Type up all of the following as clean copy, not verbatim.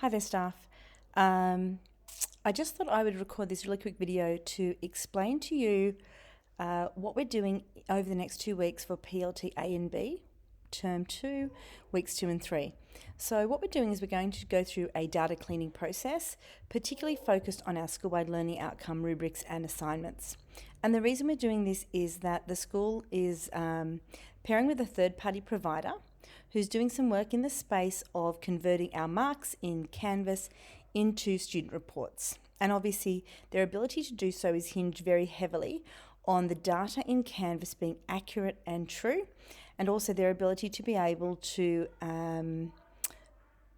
Hi there, staff. I just thought I would record this really quick video to explain to you what we're doing over the next 2 weeks for PLT A and B, term 2, weeks 2 and 3. So what we're doing is we're going to go through a data cleaning process, particularly focused on our school-wide learning outcome rubrics and assignments. And the reason we're doing this is that the school is pairing with a third-party provider who's doing some work in the space of converting our marks in Canvas into student reports. And obviously their ability to do so is hinged very heavily on the data in Canvas being accurate and true, and also their ability to be able to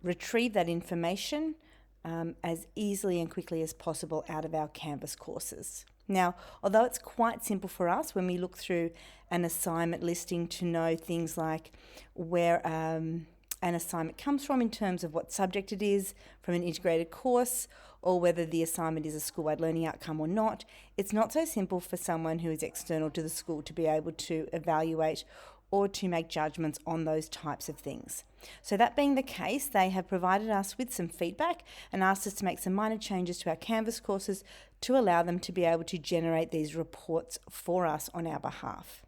retrieve that information as easily and quickly as possible out of our Canvas courses. Now, although it's quite simple for us when we look through an assignment listing to know things like where an assignment comes from in terms of what subject it is from an integrated course, or whether the assignment is a school-wide learning outcome or not, it's not so simple for someone who is external to the school to be able to evaluate or to make judgments on those types of things. So that being the case, they have provided us with some feedback and asked us to make some minor changes to our Canvas courses to allow them to be able to generate these reports for us on our behalf.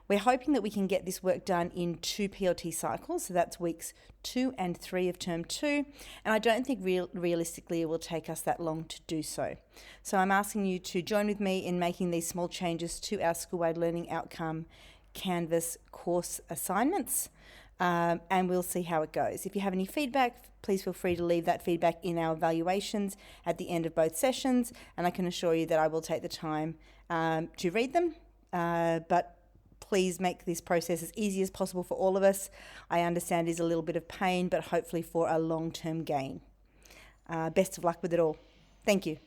We're hoping that we can get this work done in 2 PLT cycles, so that's weeks 2 and 3 of term 2, and I don't think realistically it will take us that long to do so. So I'm asking you to join with me in making these small changes to our school-wide learning outcome Canvas course assignments, and we'll see how it goes. If you have any feedback, please feel free to leave that feedback in our evaluations at the end of both sessions, and I can assure you that I will take the time to read them, but please make this process as easy as possible for all of us. I understand it is a little bit of pain, but hopefully for a long-term gain. Best of luck with it all. Thank you.